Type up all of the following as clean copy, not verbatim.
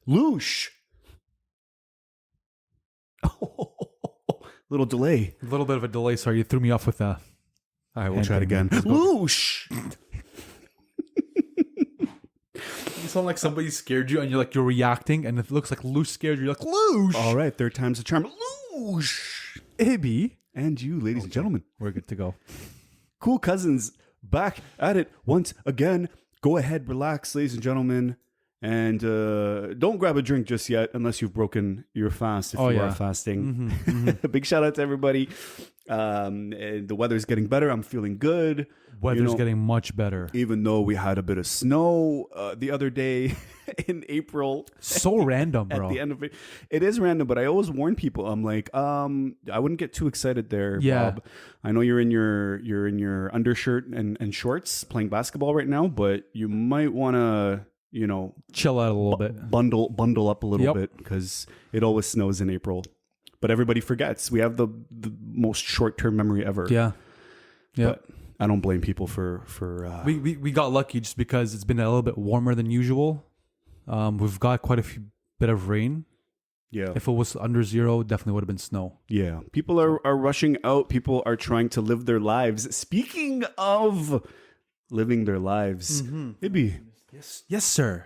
Loosh. Little delay. A little bit of a delay. Sorry, you threw me off with that. All right, we'll try it again. Loosh. You sound like somebody scared you, and you're reacting, and it looks like Loosh scared you. You're like, Loosh. All right, third time's the charm. Loosh. Ibby. And you, ladies and gentlemen. We're good to go. Cool Cousins back at it once again. Go ahead, relax, ladies and gentlemen. And don't grab a drink just yet unless you've broken your fast if you are fasting. Big shout out to everybody. The weather's getting better. I'm feeling good. Weather's getting much better. Even though we had a bit of snow the other day in April. So random, bro. At the end of it. It is random, but I always warn people. I'm like, I wouldn't get too excited there, Bob. I know you're in your undershirt and shorts playing basketball right now, but you might want to chill out a little bit, bundle up a little bit, because it always snows in April. But everybody forgets. We have the most short-term memory ever. Yeah. But I don't blame people for we got lucky just because it's been a little bit warmer than usual. We've got quite a bit of rain. Yeah. If it was under zero, definitely would have been snow. Yeah. People are rushing out. People are trying to live their lives. Speaking of living their lives, Ibby. Yes, sir.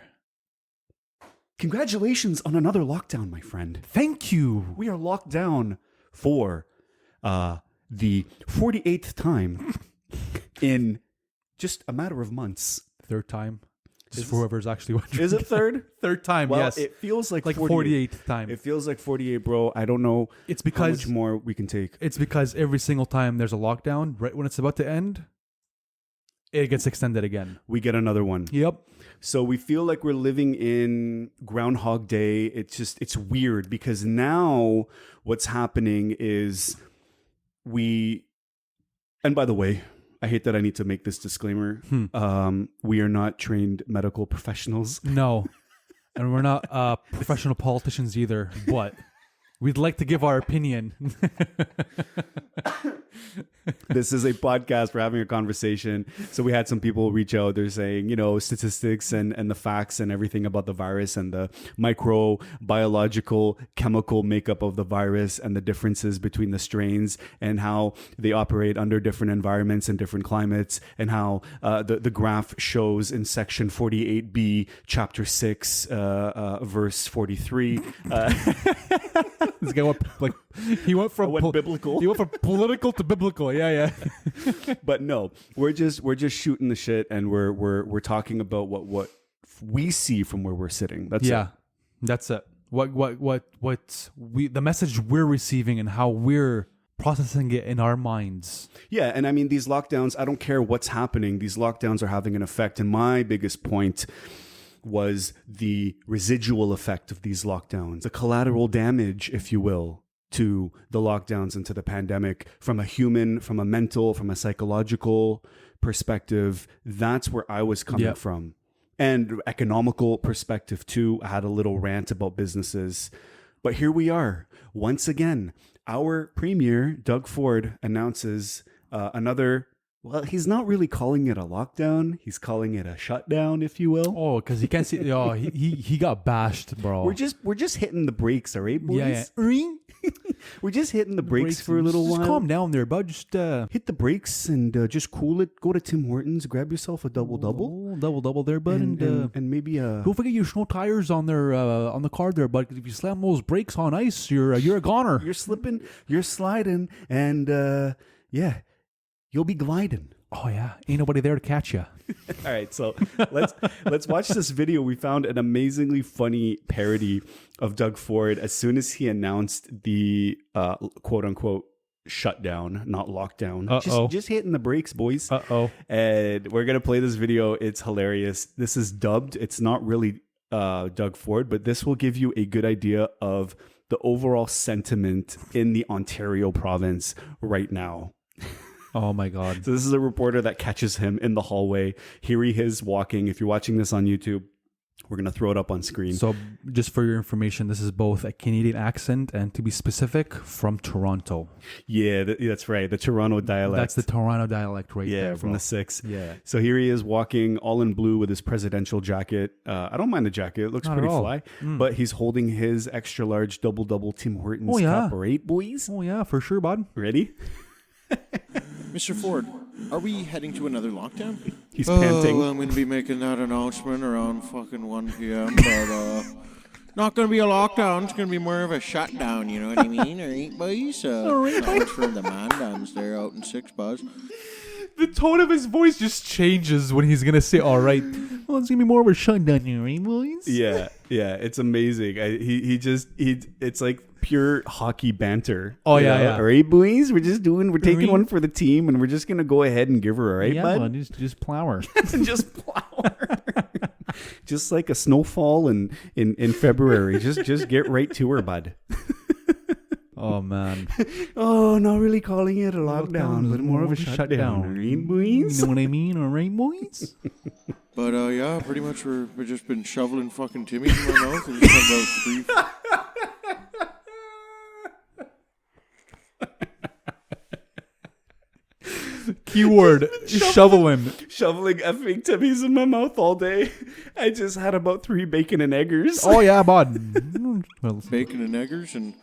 Congratulations on another lockdown, my friend. Thank you. We are locked down for the 48th time in just a matter of months. Third time. Just for whoever's actually watching. Is it third? Third time, well, yes. It feels like 48th time. It feels like 48, bro. I don't know how much more we can take. It's because every single time there's a lockdown, right when it's about to end, it gets extended again. We get another one. Yep. So we feel like we're living in Groundhog Day. It's weird because now what's happening is and by the way, I hate that I need to make this disclaimer. We are not trained medical professionals. No. And we're not professional politicians either, but we'd like to give our opinion. This is a podcast. We're having a conversation. So we had some people reach out. They're saying, statistics and the facts and everything about the virus and the microbiological chemical makeup of the virus and the differences between the strains and how they operate under different environments and different climates, and how the graph shows in section 48B, chapter 6, verse 43. This guy went from biblical. He went from political to biblical. Yeah. But no, we're just shooting the shit, and we're talking about what we see from where we're sitting. That's it. That's it. The message we're receiving and how we're processing it in our minds. Yeah, and I mean, these lockdowns, I don't care what's happening. These lockdowns are having an effect, and my biggest point was the residual effect of these lockdowns, the collateral damage, if you will, to the lockdowns and to the pandemic from a human, from a mental, from a psychological perspective. That's where I was coming from. And economical perspective too. I had a little rant about businesses. But here we are. Once again, our premier, Doug Ford, announces another. Well, he's not really calling it a lockdown. He's calling it a shutdown, if you will. Oh, because he can't see. Oh, he got bashed, bro. We're just hitting the brakes, all right, boys? Yeah. We're just hitting the brakes for a little while. Just calm down there, bud. Just hit the brakes and just cool it. Go to Tim Hortons, grab yourself a double. Double there, bud, and maybe don't forget your snow tires on there on the car there, bud. If you slam those brakes on ice, you're a goner. You're slipping, you're sliding, and you'll be gliding. Oh yeah, ain't nobody there to catch you. All right, so let's watch this video. We found an amazingly funny parody of Doug Ford as soon as he announced the quote unquote shutdown, not lockdown. Just hitting the brakes, boys. And we're gonna play this video. It's hilarious. This is dubbed. It's not really Doug Ford, but this will give you a good idea of the overall sentiment in the Ontario province right now. Oh my God. So this is a reporter that catches him in the hallway. Here he is walking. If you're watching this on YouTube, We're going to throw it up on screen. So just for your information, this is both a Canadian accent and, to be specific, from Toronto. Yeah, that's right. The Toronto dialect. That's the Toronto dialect right there, from bro. the 6. Yeah. So here he is walking all in blue with his presidential jacket. I don't mind the jacket. It looks Not pretty at all. fly. But he's holding his extra large double Tim Hortons Oh, yeah. cup. Right, boys? Oh, yeah, for sure, bud. Ready? Mr. Ford, are we heading to another lockdown? He's panting. I'm going to be making that announcement around fucking 1 p.m., but not going to be a lockdown. It's going to be more of a shutdown, you know what I mean? All right, boys? Thanks for the man dams there out in 6 Buzz. The tone of his voice just changes when he's going to say, all right. Well, it's going to be more of a shutdown here, right, boys? Yeah, it's amazing. It's like pure hockey banter. Oh, You yeah, know? yeah. All right, boys, we're taking Right. one for the team, and we're just gonna go ahead and give her, all right, Yeah, bud? man, just plow her. Just plow her. Just like a snowfall in February. Just get right to her, bud. Oh, man. Oh, not really calling it a lockdown, but more of a shutdown. All right, boys? You know what I mean? All right, boys? But, yeah, pretty much we've just been shoveling fucking Timmy's in my mouth. And just had about 3... Keyword, shoveling. Shoveling effing Timmy's in my mouth all day. I just had about 3 bacon and eggers. Oh, yeah, bud. Well, bacon and eggers, and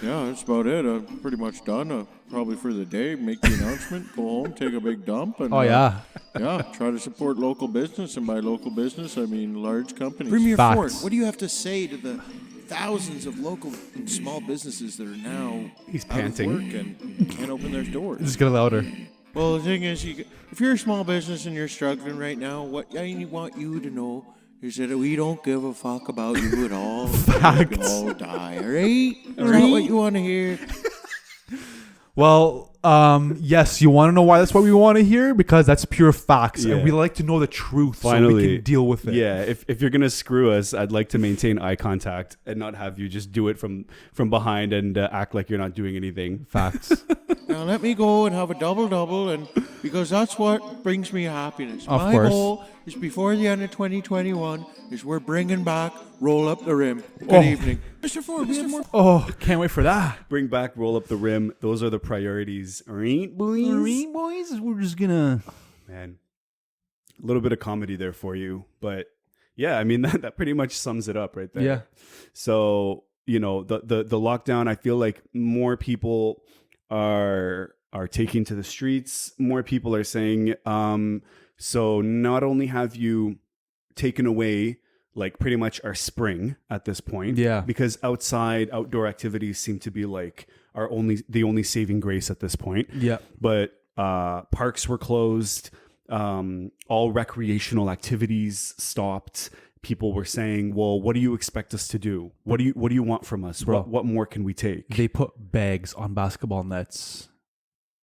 yeah, that's about it. I'm pretty much done. Probably for the day, make the announcement, go home, take a big dump, and oh, yeah. yeah, try to support local business, and by local business, I mean large companies. Premier Facts. Ford, what do you have to say to the thousands of local and small businesses that are now He's out of panting. work and can't open their doors? Just get louder. Well, the thing is, if you're a small business and you're struggling right now, what I want you to know is that we don't give a fuck about you at all. Facts. You all die, all right? Is that what you want to hear? Well, yes, you want to know why that's what we want to hear? Because that's pure facts. Yeah. And we like to know the truth so we Finally, can deal with it. Yeah, if you're gonna screw us, I'd like to maintain eye contact and not have you just do it from behind and act like you're not doing anything. Facts. Now let me go and have a double, and because that's what brings me happiness. Of My course. goal is before the end of 2021 is we're bringing back Roll Up the Rim. Good Oh. evening. Mr. Ford, we have more. Oh, can't wait for that. Bring back, roll up the rim. Those are the priorities. All right, boys? All right, boys, we're just gonna... Man, a little bit of comedy there for you, but yeah, I mean that pretty much sums it up right there. Yeah. So the lockdown, I feel like more people are taking to the streets. More people are saying, so not only have you taken away like pretty much our spring at this point, Yeah. because outdoor activities seem to be like the only saving grace at this point. Yeah. But parks were closed. All recreational activities stopped. People were saying, "Well, what do you expect us to do? What do you want from us? Bro. What more can we take?" They put bags on basketball nets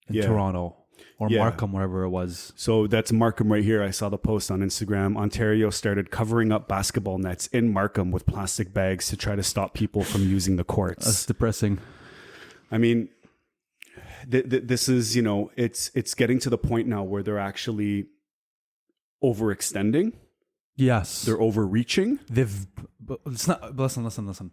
in Yeah. Toronto or Yeah. Markham, wherever it was. So that's Markham right here. I saw the post on Instagram. Ontario started covering up basketball nets in Markham with plastic bags to try to stop people from using the courts. That's depressing. I mean, this is, it's getting to the point now where they're actually overextending. Yes. They're overreaching. But it's not. But listen.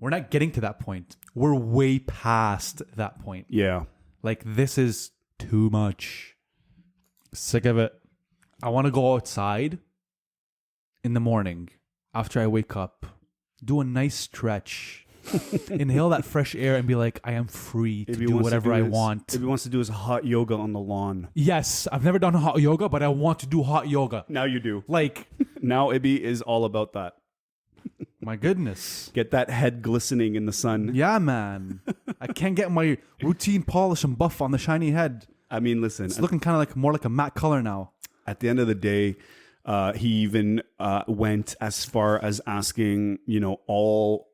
We're not getting to that point. We're way past that point. Yeah. Like, this is too much. Sick of it. I want to go outside in the morning after I wake up, do a nice stretch, inhale that fresh air, and be like, I am free to do whatever I want. If he wants to do his hot yoga on the lawn. Yes, I've never done hot yoga, but I want to do hot yoga. Now you do. Like, Now Ibby is all about that. my goodness. Get that head glistening in the sun. Yeah, man. I can't get my routine polish and buff on the shiny head. I mean, listen, It's looking kind of like more like a matte color now. at the end of the day, he even went as far as asking, all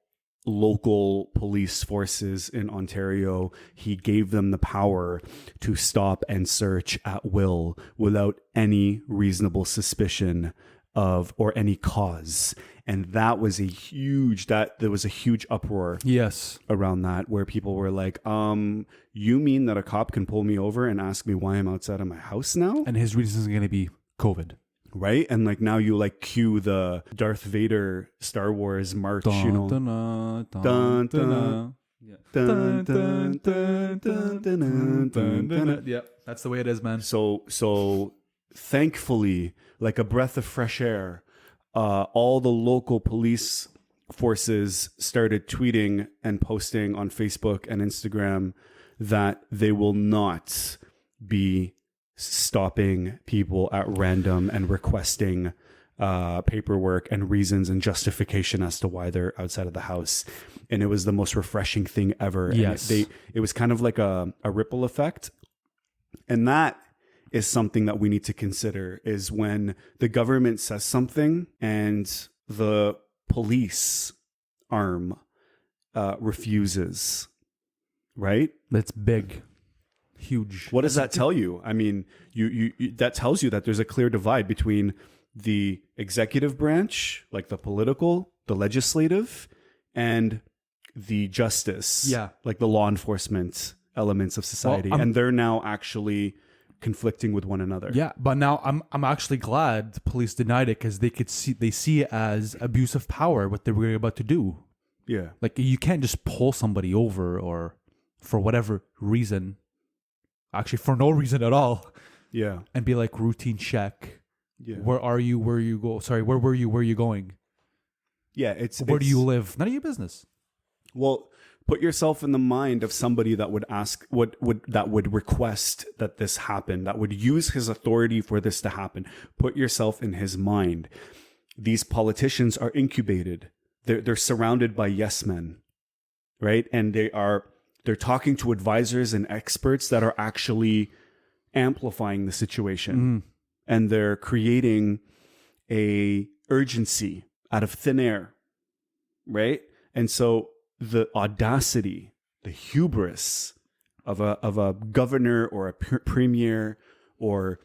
local police forces in Ontario, he gave them the power to stop and search at will without any reasonable suspicion of or any cause. And that was there was a huge uproar Yes. around that, where people were like, you mean that a cop can pull me over and ask me why I'm outside of my house now? And his reason is going to be COVID. right? And like now you like cue the Darth Vader Star Wars march, you know. Dun, Dun, dun, dun. Yeah. Dun, dun, dun, dun, dun, dun, dun. Yeah, that's the way it is, man. So thankfully, like a breath of fresh air, all the local police forces started tweeting and posting on Facebook and Instagram that they will not be stopping people at random and requesting paperwork and reasons and justification as to why they're outside of the house. And it was the most refreshing thing ever. Yes. And it was kind of like a ripple effect. And that is something that we need to consider, is when the government says something and the police arm refuses, right? That's big. Huge. What does that tell you? I mean, you that tells you that there's a clear divide between the executive branch, like the political, the legislative, and the justice, like the law enforcement elements of society. Well, and they're now actually conflicting with one another. Yeah, but now I'm actually glad the police denied it, because they see it as abuse of power, what they were about to do. Yeah. Like, you can't just pull somebody over, or for whatever reason, actually for no reason at all, Yeah. and be like, routine check. Yeah. Where are you? Where you go? Sorry, where were you? Where are you going? Yeah. Where do you live? None of your business. Well, put yourself in the mind of somebody that would ask, that would request that this happen, that would use his authority for this to happen. Put yourself in his mind. These politicians are incubated. They're surrounded by yes men, right? And they're talking to advisors and experts that are actually amplifying the situation. And they're creating a urgency out of thin air, right? And so the audacity, the hubris of a governor or a premier or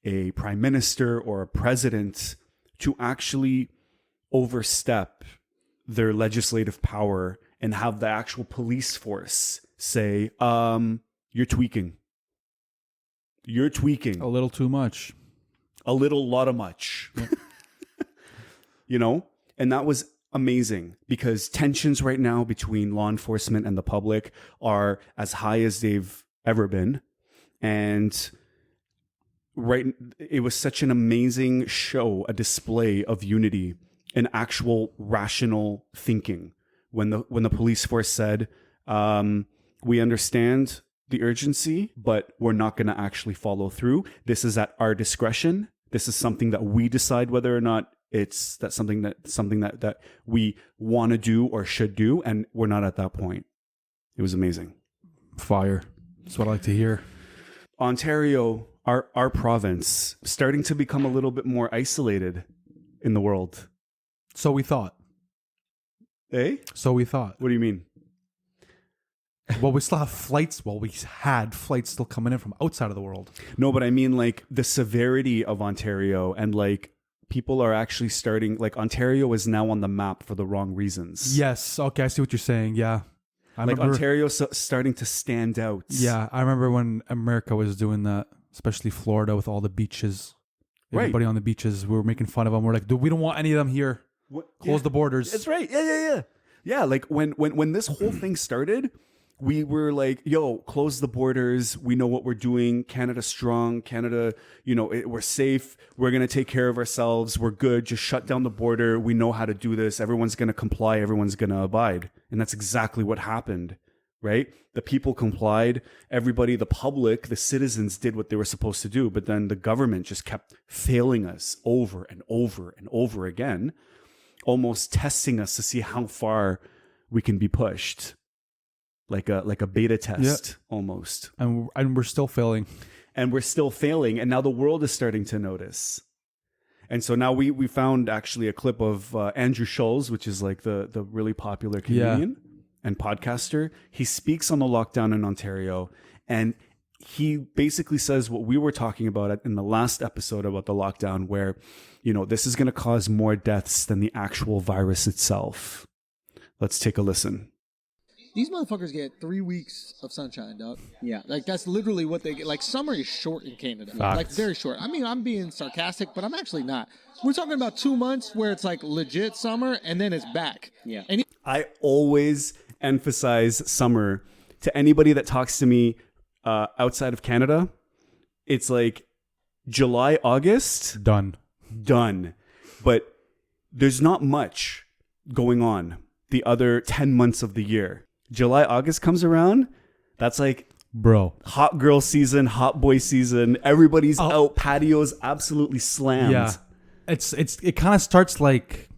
a prime minister or a president to actually overstep their legislative power and have the actual police force say, you're tweaking. You're tweaking. A little too much. A lot of much. You know? And that was amazing, because tensions right now between law enforcement and the public are as high as they've ever been. And it was such an amazing show, a display of unity and actual rational thinking. When the police force said, we understand the urgency, but we're not going to actually follow through. This is at our discretion. This is something that we decide whether or not that's something that we want to do or should do, and we're not at that point. It was amazing. Fire. That's what I like to hear. Ontario, our province, starting to become a little bit more isolated in the world. So we thought. Eh? So we thought. What do you mean? Well, we still have flights. Well, we had flights still coming in from outside of the world. No, but I mean like the severity of Ontario, and like people are actually starting, like Ontario is now on the map for the wrong reasons. Yes. Okay, I see what you're saying. Yeah. I like remember, Ontario's starting to stand out. Yeah, I remember when America was doing that, especially Florida with all the beaches. Right. Everybody on the beaches, we were making fun of them. We're like, dude, we don't want any of them here. Close the borders. That's right. Yeah. Like when this whole thing started, we were like, yo, close the borders. We know what we're doing. Canada strong. Canada, we're safe. We're going to take care of ourselves. We're good. Just shut down the border. We know how to do this. Everyone's going to comply. Everyone's going to abide. And that's exactly what happened, right? The people complied. Everybody, the public, the citizens did what they were supposed to do. But then the government just kept failing us over and over and over again, almost testing us to see how far we can be pushed. Like a beta test, almost. And we're still failing. And we're still failing. And now the world is starting to notice. And so now we found actually a clip of Andrew Schulz, which is like the really popular comedian and podcaster. He speaks on the lockdown in Ontario. And he basically says what we were talking about in the last episode about the lockdown, where, this is going to cause more deaths than the actual virus itself. Let's take a listen. These motherfuckers get 3 weeks of sunshine, dog. Yeah. Like, that's literally what they get. Like, summer is short in Canada. Facts. Like, very short. I mean, I'm being sarcastic, but I'm actually not. We're talking about 2 months where it's like legit summer, and then it's back. Yeah. And I always emphasize summer to anybody that talks to me outside of Canada. It's like July, August, Done. done. But there's not much going on the other 10 months of the year. July, August comes around, that's like Bro. hot girl season, hot boy season. Everybody's out, patios absolutely slammed. Yeah. It kind of starts like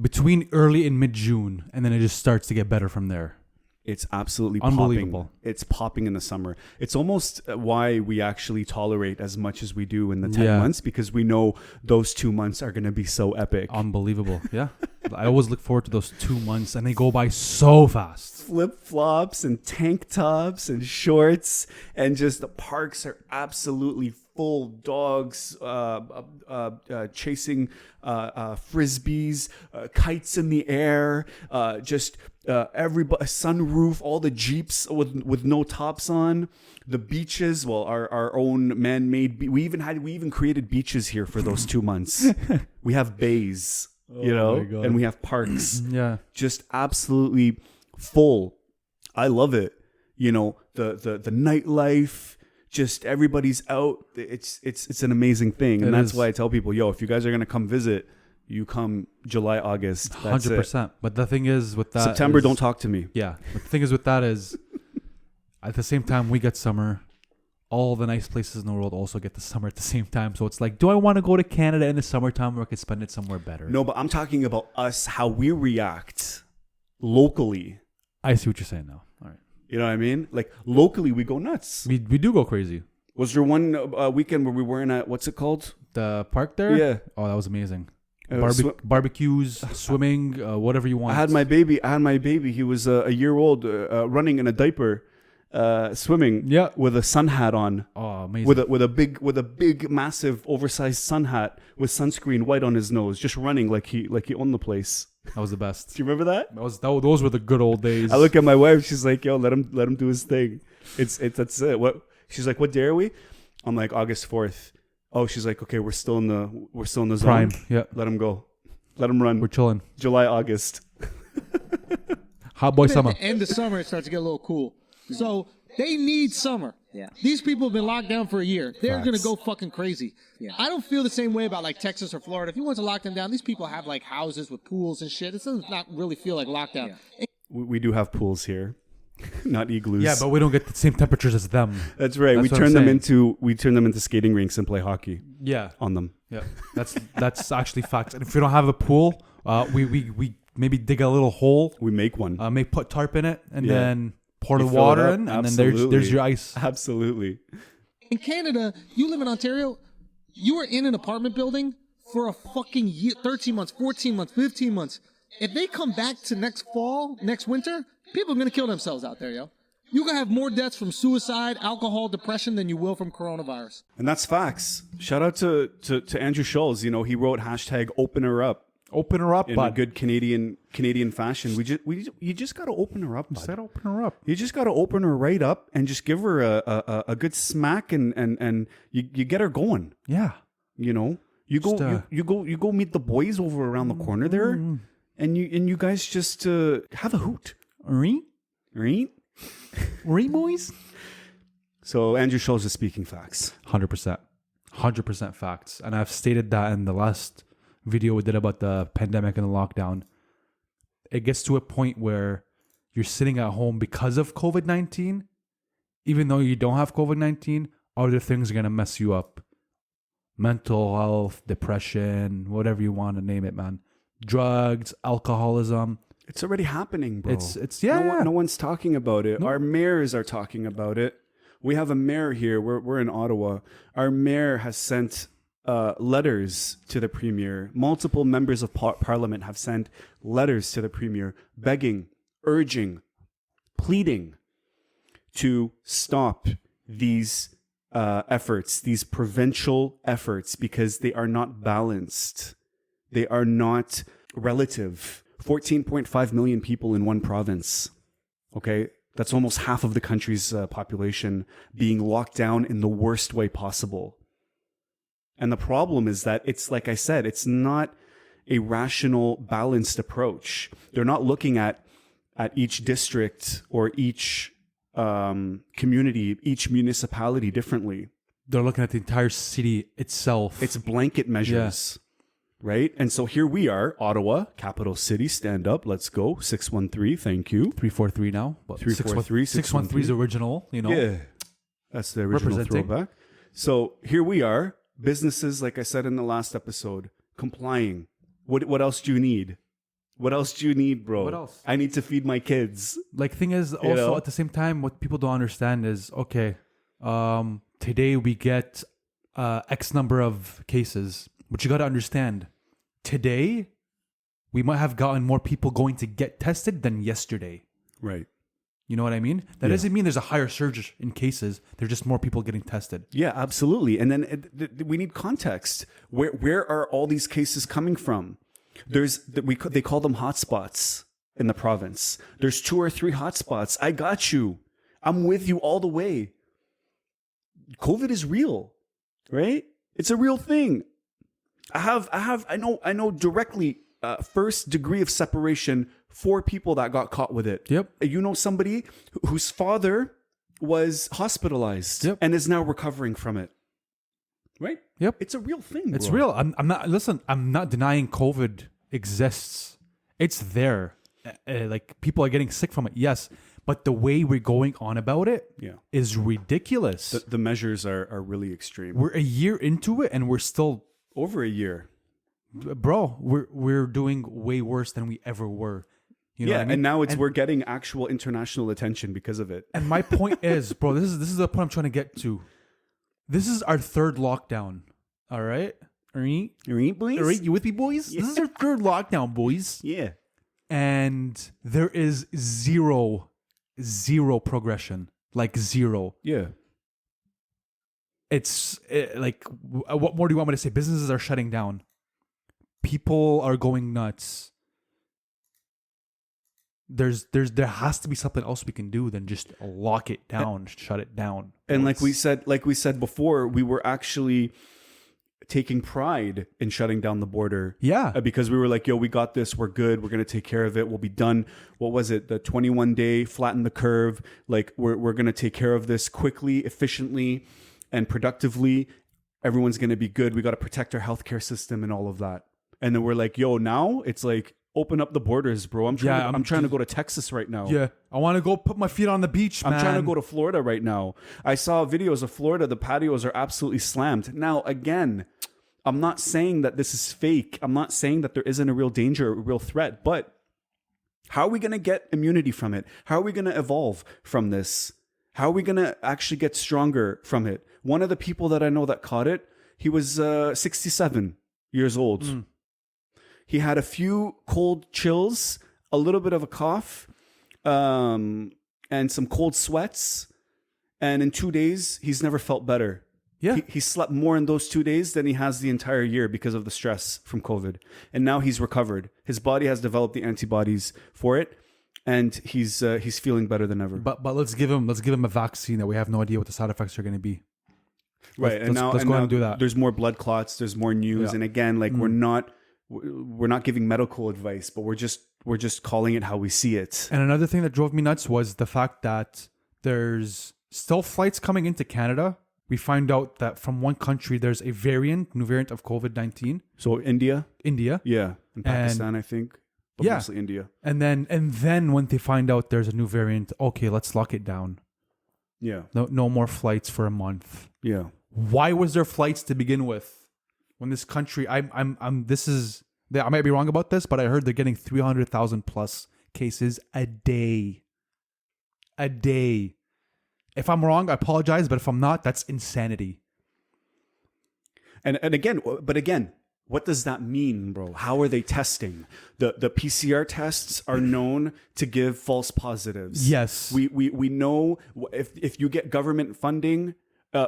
between early and mid-June, and then it just starts to get better from there. It's absolutely Unbelievable. popping. It's popping in the summer. It's almost why we actually tolerate as much as we do in the 10 Yeah. months, because we know those 2 months are going to be so epic. Unbelievable. Yeah. I always look forward to those 2 months, and they go by so fast. Flip-flops and tank tops and shorts, and just the parks are absolutely full. Dogs chasing frisbees, kites in the air, just everybody, sunroof, all the Jeeps with no tops on. The beaches, well, our own man-made. We even created beaches here for those 2 months. We have bays, you know, my God. and we have parks. Yeah. Just absolutely full. I love it. You know, the nightlife, just everybody's out. It's an amazing thing. And It that's is. why I tell people, yo, if you guys are going to come visit, you come July, August. That's 100%. But the thing is with it. that September, is- don't talk to me. Yeah. But the thing is with that is at the same time we get summer, all the nice places in the world also get the summer at the same time. So it's like, do I want to go to Canada in the summertime where I could spend it somewhere better? No, but I'm talking about us, how we react locally. I see what you're saying now. All right. You know what I mean? Like locally, we go nuts. We do go crazy. Was there one weekend where we weren't at, what's it called? The park there? Yeah. Oh, that was amazing. Swi- Barbecues, swimming, whatever you want. I had my baby. He was a year old, running in a diaper, swimming. Yeah. With a sun hat on, Oh, amazing. with a big, massive, oversized sun hat with sunscreen white on his nose, just running like he owned the place. That was the best. Do you remember that? Those were the good old days. I look at my wife. She's like, "Yo, let him do his thing." It's that's it. What? She's like, "What day are we?" I'm like, August 4th. Oh, she's like, "Okay, we're still in the zone. Prime. Yeah. Let him go. Let him run." We're chilling. July, August. Hot boy at summer. the end of summer, it starts to get a little cool. So they need summer. Yeah. These people have been locked down for a year. They're Facts. going to go fucking crazy. Yeah. I don't feel the same way about like Texas or Florida. If you want to lock them down, these people have like houses with pools and shit. It doesn't not really feel like lockdown. Yeah. We do have pools here, not igloos. Yeah, but we don't get the same temperatures as them. that's right. That's we what I'm turn them saying. into skating rinks and play hockey Yeah. on them. Yeah. That's actually facts. And if we don't have a pool, we maybe dig a little hole, We make one. maybe put tarp in it, and Yeah. then pour You the fill it water up. in, and Absolutely. then there's your ice. Absolutely. In Canada, you live in Ontario, you are in an apartment building for a fucking year, 13 months, 14 months, 15 months. If they come back to next fall, next winter, people are going to kill themselves out there, yo. You're going to have more deaths from suicide, alcohol, depression than you will from coronavirus. And that's facts. Shout out to Andrew Schulz. You know, he wrote #open her up Open her up, in bud. a good Canadian fashion. You just got to open her up, bud. Said open her up. You just got to open her right up and just give her a good smack and you get her going. Yeah. You know, you go Just, you go meet the boys over around the corner there, and you guys just have a hoot, right? Right, boys? So Andrew Schulz is speaking facts. 100%. 100% facts. And I've stated that in the last video we did about the pandemic and the lockdown. It gets to a point where you're sitting at home because of COVID-19. Even though you don't have COVID-19, other things are going to mess you up. Mental health, depression, whatever you want to name it, man. Drugs, alcoholism. It's already happening, bro. Yeah. No one's talking about it. No. Our mayors are talking about it. We have a mayor here. We're in Ottawa. Our mayor has sent letters to the premier. Multiple members of parliament have sent letters to the premier, begging, urging, pleading to stop these efforts, these provincial efforts, because they are not balanced. They are not relative. 14.5 million people in one province. Okay. That's almost half of the country's population being locked down in the worst way possible. And the problem is that it's, like I said, it's not a rational, balanced approach. They're not looking at each district or each community, each municipality differently. They're looking at the entire city itself. It's blanket measures, right? And so here we are, Ottawa, capital city, stand up, let's go. 613, thank you. 343 now. But 343, 613 is original, you know. Yeah, that's the original Representing. throwback. So here we are, businesses, like I said in the last episode, complying. What else do you need? What else do you need, bro? What else? I need to feed my kids. Like, thing is, also know? at the same time, what people don't understand is, okay, today we get X number of cases, but you got to understand, today we might have gotten more people going to get tested than yesterday. Right. You know what I mean? That doesn't mean there's a higher surge in cases. There's just more people getting tested. Yeah, absolutely. And then we need context. Where are all these cases coming from? They call them hotspots in the province. There's 2 or 3 hotspots. I got you. I'm with you all the way. COVID is real, right? It's a real thing. I know directly, first degree of separation, 4 people that got caught with it. Yep. You know somebody whose father was hospitalized and is now recovering from it. Right? Yep. It's a real thing, bro. It's real. I'm not denying COVID exists. It's there. Like, people are getting sick from it. Yes. But the way we're going on about it is ridiculous. The measures are really extreme. We're a year into it and we're still, Over a year. bro, we're doing way worse than we ever were. You know what I mean? And now we're getting actual international attention because of it. And my point is, bro, this is the point I'm trying to get to. This is our 3rd lockdown. All right? All right, you with me, boys? This is our 3rd lockdown, boys. Yeah. And there is zero progression. Like, zero. Yeah. It's like, what more do you want me to say? Businesses are shutting down. People are going nuts. There has to be something else we can do than just lock it down, shut it down. And like we said before, we were actually taking pride in shutting down the border. Yeah. Because we were like, yo, we got this. We're good. We're going to take care of it. We'll be done. What was it? The 21-day, flatten the curve. Like, we're going to take care of this quickly, efficiently, and productively. Everyone's going to be good. We got to protect our healthcare system and all of that. And then we're like, yo, now it's like, open up the borders, bro. I'm trying to go to Texas right now. Yeah. I want to go put my feet on the beach, man. I'm trying to go to Florida right now. I saw videos of Florida. The patios are absolutely slammed. Now, again, I'm not saying that this is fake. I'm not saying that there isn't a real danger, a real threat. But how are we going to get immunity from it? How are we going to evolve from this? How are we going to actually get stronger from it? One of the people that I know that caught it, he was 67 years old. He had a few cold chills, a little bit of a cough, and some cold sweats. And in 2 days, he's never felt better. Yeah. He slept more in those 2 days than he has the entire year because of the stress from COVID. And now he's recovered. His body has developed the antibodies for it, and he's feeling better than ever. But let's give him a vaccine that we have no idea what the side effects are going to be. Right. Let's go ahead and do that. There's more blood clots. There's more news. Yeah. And again, like we're not giving medical advice, but we're just calling it how we see it. And another thing that drove me nuts was the fact that there's still flights coming into Canada. We find out that from one country there's a new variant of COVID-19. So India, Yeah. and Pakistan, I think, but mostly India. And then when they find out there's a new variant, okay, let's lock it down. Yeah, No more flights for a month. yeah. Why was there flights to begin with? When this country, I might be wrong about this, but I heard they're getting 300,000 plus cases a day. A day. If I'm wrong, I apologize, but if I'm not, that's insanity. And again, what does that mean, bro? How are they testing? The PCR tests are known to give false positives. Yes. We know if you get government funding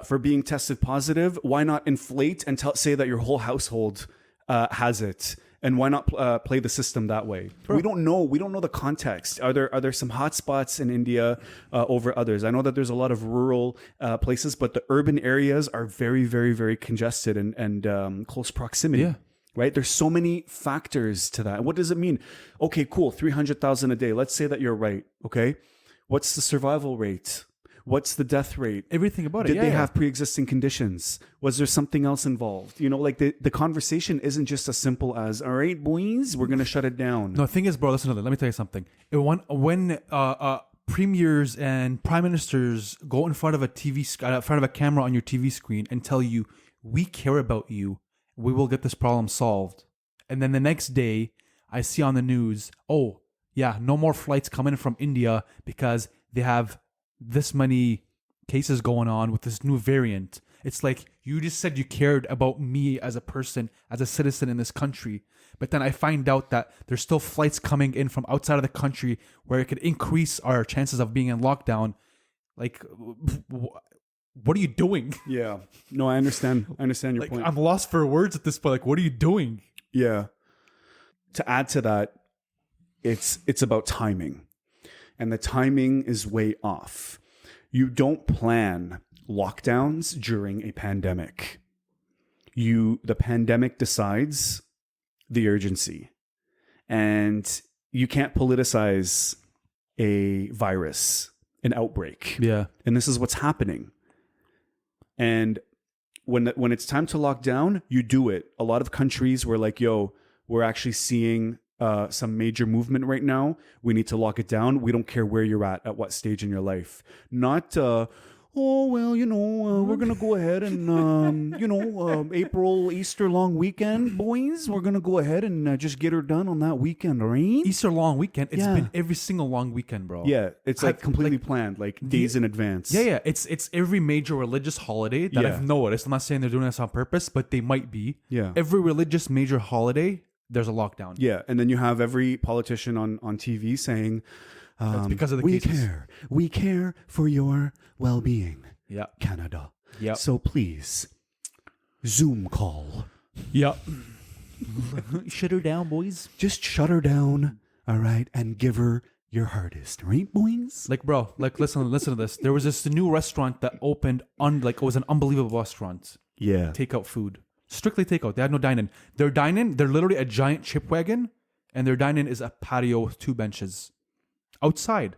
for being tested positive, why not inflate and say that your whole household has it? And why not play the system that way? We don't know. We don't know the context. Are there some hotspots in India over others? I know that there's a lot of rural places, but the urban areas are very, very, very congested and close proximity. Yeah. Right? There's so many factors to that. What does it mean? Okay, cool. 300,000 a day. Let's say that you're right. Okay. What's the survival rate? What's the death rate? Everything about it. Did they have pre-existing conditions? Was there something else involved? You know, like the conversation isn't just as simple as, all right, boys, we're going to shut it down. No, the thing is, bro, listen to this. Let me tell you something. When premiers and prime ministers go in front of a camera on your TV screen and tell you, we care about you, we will get this problem solved. And then the next day, I see on the news, oh, yeah, no more flights coming from India because they have this many cases going on with this new variant. It's like, you just said you cared about me as a person, as a citizen in this country. But then I find out that there's still flights coming in from outside of the country where it could increase our chances of being in lockdown. Like, what are you doing? Yeah. No, I understand. I understand your point. I'm lost for words at this point. Like, what are you doing? Yeah. To add to that, it's about timing. And the timing is way off. You don't plan lockdowns during a pandemic. The pandemic decides the urgency. And you can't politicize a virus, an outbreak. Yeah. And this is what's happening. And when it's time to lock down, you do it. A lot of countries were like, yo, we're actually seeing some major movement right now. We need to lock it down. We don't care where you're at what stage in your life. Not, oh, well, we're going to go ahead and, April, Easter long weekend, boys. We're going to go ahead and just get her done on that weekend, right? Easter long weekend. It's been every single long weekend, bro. Yeah, it's like completely planned, like days in advance. Yeah. It's every major religious holiday that I've noticed. I'm not saying they're doing this on purpose, but they might be. Yeah. Every religious major holiday, there's a lockdown. Yeah, and then you have every politician on TV saying, That's because of the we cases. We care for your well-being, Yeah. Canada. Yep. So please, Zoom call. Yep. Shut her down, boys. Just shut her down, all right, and give her your hardest, right, boys? Like, bro, listen to this. There was this new restaurant that opened it was an unbelievable restaurant. Yeah. Takeout food. Strictly takeout. They had no dine-in. Their dine-in, they're literally a giant chip wagon, and their dine-in is a patio with 2 benches. Outside.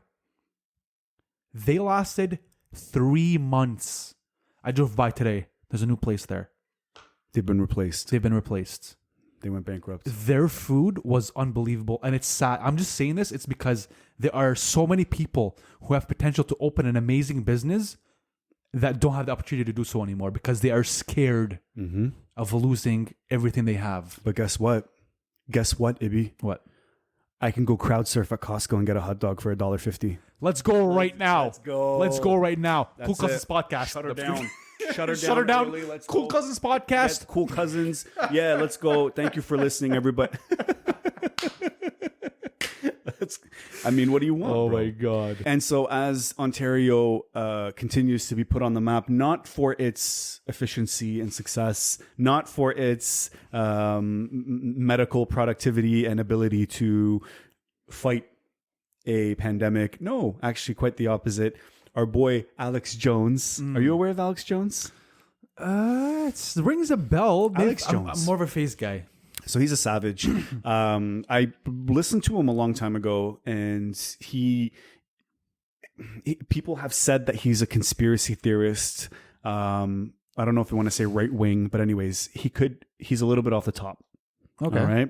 They lasted 3 months. I drove by today. There's a new place there. They've been replaced. They've been replaced. They went bankrupt. Their food was unbelievable, and it's sad. I'm just saying this. It's because there are so many people who have potential to open an amazing business that don't have the opportunity to do so anymore because they are scared of losing everything they have. But guess what? Ibby? What? I can go crowd surf at Costco and get a hot dog for $1.50. Let's go right now. Let's go. Let's go right now. That's Cool Cousins it. Podcast. Shut her down. Shut her down. Shut her down. Early. Let's Cool go. Cousins Podcast. Yes, Cool Cousins. Yeah, let's go. Thank you for listening, everybody. What do you want? Oh bro? my God. And so as Ontario continues to be put on the map, not for its efficiency and success, not for its medical productivity and ability to fight a pandemic. No, actually quite the opposite. Our boy Alex Jones. Are you aware of Alex Jones? It rings a bell. Alex I'm Jones. more of a face guy. So he's a savage. I listened to him a long time ago, and people have said that he's a conspiracy theorist. I don't know if you want to say right wing, but anyways, he's a little bit off the top. Okay. All right.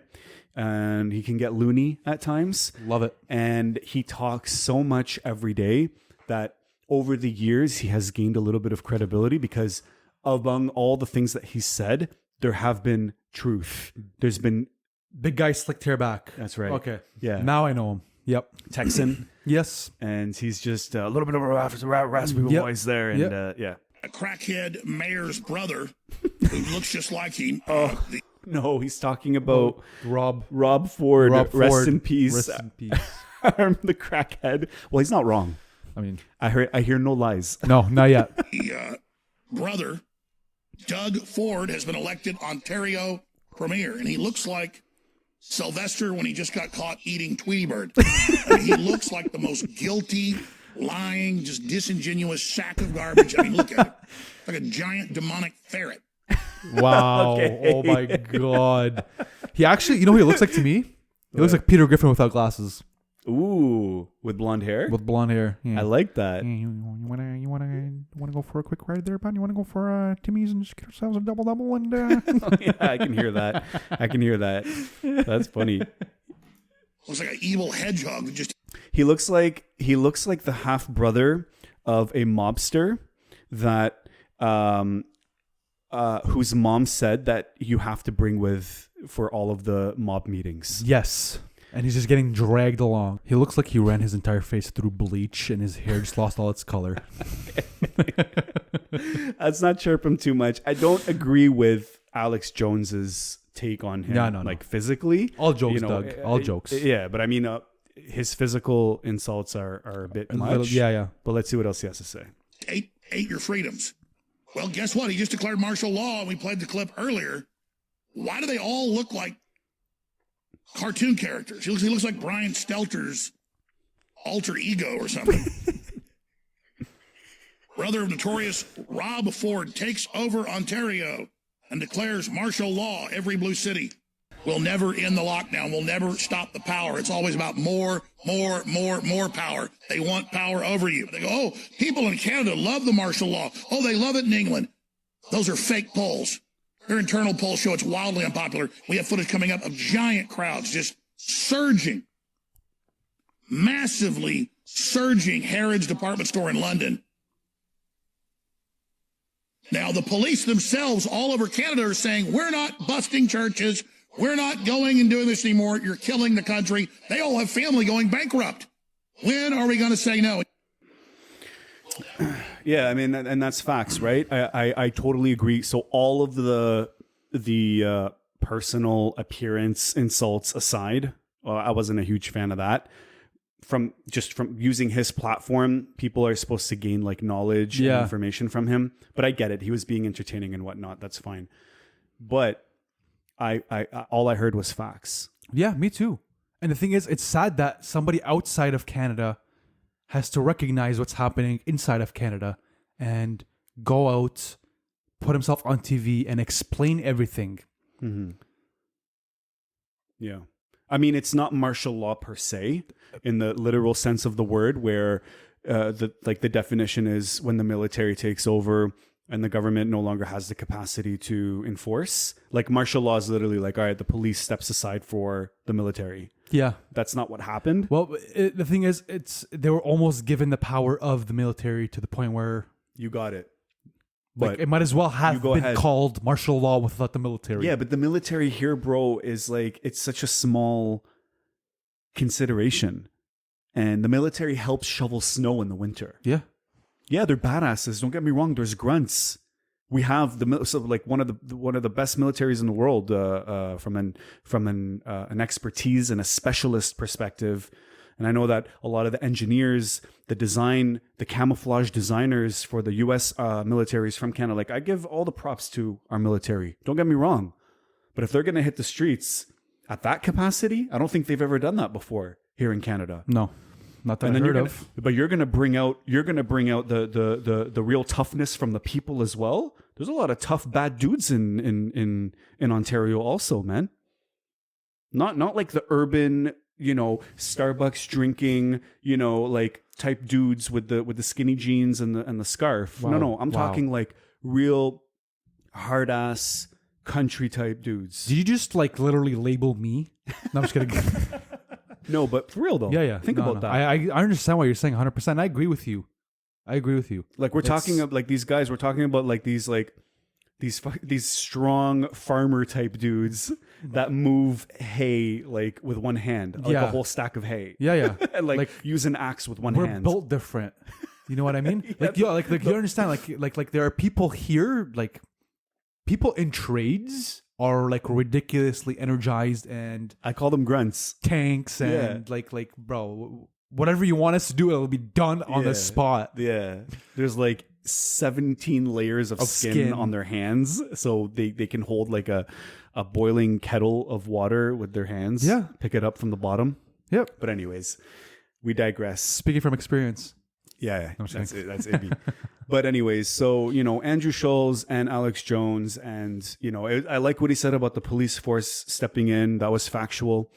And he can get loony at times. Love it. And he talks so much every day that over the years, he has gained a little bit of credibility because among all the things that he said, there have been truth. There's been... Big guy, slicked hair back. That's right. Okay. Yeah. Now I know him. Yep. Texan. Yes. And he's just a little bit of a raspy voice there. And yeah. A crackhead mayor's brother who looks just like him. No, he's talking about Rob Ford. Ford. Rest in peace. Rest in peace. The crackhead. Well, he's not wrong. I mean, I hear no lies. no, not yet. The brother, Doug Ford, has been elected Ontario Premier, and he looks like Sylvester when he just got caught eating Tweety Bird. I mean, he looks like the most guilty, lying, just disingenuous sack of garbage. I mean, look at him. Like a giant demonic ferret. Wow. Okay. Oh my God. He actually, you know who he looks like to me? He looks like Peter Griffin without glasses. Ooh, with blonde hair? With blonde hair. Yeah. I like that. You wanna go for a quick ride there, bud? You wanna go for Timmy's and just get ourselves a double and Yeah, I can hear that. That's funny. Looks like an evil hedgehog that just He looks like the half brother of a mobster that whose mom said that you have to bring with for all of the mob meetings. Yes. And he's just getting dragged along. He looks like he ran his entire face through bleach and his hair just lost all its color. Let's not chirp him too much. I don't agree with Alex Jones's take on him. No. Like physically. All jokes, Doug. All jokes. Yeah, but I mean, his physical insults are a bit much. Yeah. But let's see what else he has to say. ate your freedoms. Well, guess what? He just declared martial law, and we played the clip earlier. Why do they all look like cartoon characters? He looks like Brian Stelter's alter ego or something. Brother of notorious Rob Ford takes over Ontario and declares martial law every blue city. We'll never end the lockdown. We'll never stop the power. It's always about more power. They want power over you. They go, oh, people in Canada love the martial law. Oh, they love it in England. Those are fake polls. Their internal polls show it's wildly unpopular. We have footage coming up of giant crowds just surging, massively surging Harrods department store in London. Now, the police themselves all over Canada are saying, we're not busting churches. We're not going and doing this anymore. You're killing the country. They all have family going bankrupt. When are we going to say no? Yeah, I mean, and that's facts, right? I totally agree. So all of the personal appearance insults aside, I wasn't a huge fan of that. From using his platform, people are supposed to gain like knowledge and information from him. But I get it. He was being entertaining and whatnot. That's fine. But I all I heard was facts. Yeah, me too. And the thing is, it's sad that somebody outside of Canada has to recognize what's happening inside of Canada and go out, put himself on TV and explain everything. Mm-hmm. Yeah. I mean, it's not martial law per se in the literal sense of the word, where the definition is when the military takes over and the government no longer has the capacity to enforce. Like martial law is literally like, all right, the police steps aside for the military. Yeah. That's not what happened. Well, the thing is, they were almost given the power of the military to the point where You got it. like But it might as well have been ahead. called martial law without the military. Yeah, but the military here, bro, is like, it's such a small consideration. And the military helps shovel snow in the winter. Yeah. Yeah, they're badasses. Don't get me wrong. There's grunts. We have one of the best militaries in the world from an expertise and a specialist perspective. And I know that a lot of the engineers, the camouflage designers for the U.S. Militaries from Canada, like I give all the props to our military. Don't get me wrong, but if they're going to hit the streets at that capacity, I don't think they've ever done that before here in Canada. No. Not that I heard of. But you're gonna bring out the real toughness from the people as well. There's a lot of tough bad dudes in Ontario also, man. Not like the urban, Starbucks drinking, like type dudes with the skinny jeans and the scarf. Wow. No, I'm Wow. talking like real hard ass country type dudes. Did you just like literally label me? No, I'm just kidding. No, but for real though. Yeah. Think No, about no. that. I understand what you're saying 100%. I agree with you. Like we're talking of like these guys. We're talking about like these strong farmer type dudes that move hay like with one hand, like a whole stack of hay. Yeah. And like use an axe with one We're hand. built different. You know what I mean? You understand? Like there are people here, like people in trades are like ridiculously energized and I call them grunts. tanks and like bro, whatever you want us to do, it'll be done on the spot. Yeah. There's like 17 layers of skin on their hands, so they can hold like a boiling kettle of water with their hands. Yeah. Pick it up from the bottom. Yep. But anyways, we digress. Speaking from experience. Yeah, that's it. That's it. But anyways, so, Andrew Schulz and Alex Jones, and, I like what he said about the police force stepping in. That was factual.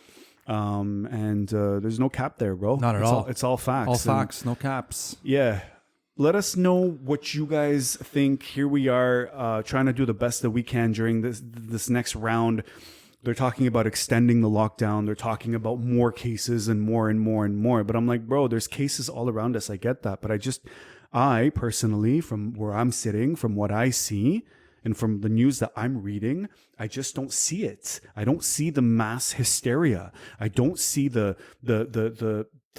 And there's no cap there, bro. Not at all. It's all facts. All facts, no caps. Yeah. Let us know what you guys think. Here we are trying to do the best that we can during this next round. They're talking about extending the lockdown. They're talking about more cases and more and more and more. But I'm like, bro, there's cases all around us. I get that. But I personally, from where I'm sitting, from what I see, and from the news that I'm reading, I just don't see it. I don't see the mass hysteria. I don't see the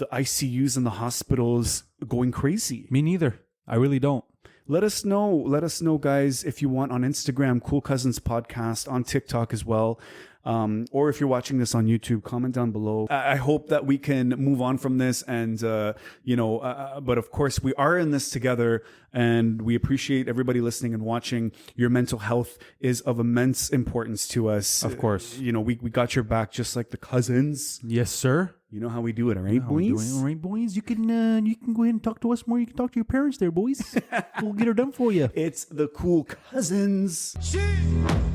ICUs and the hospitals going crazy. Me neither. I really don't. Let us know, guys, if you want, on Instagram, Cool Cousins Podcast, on TikTok as well. Or if you're watching this on YouTube, comment down below. I hope that we can move on from this, and but of course we are in this together, and we appreciate everybody listening and watching. Your mental health is of immense importance to us. Of course. We got your back, just like the cousins. Yes, sir. You know how we do it, all right, How we boys? doing? All right, boys. You can go ahead and talk to us more. You can talk to your parents there, boys. We'll get her done for you. It's the Cool Cousins. Shit.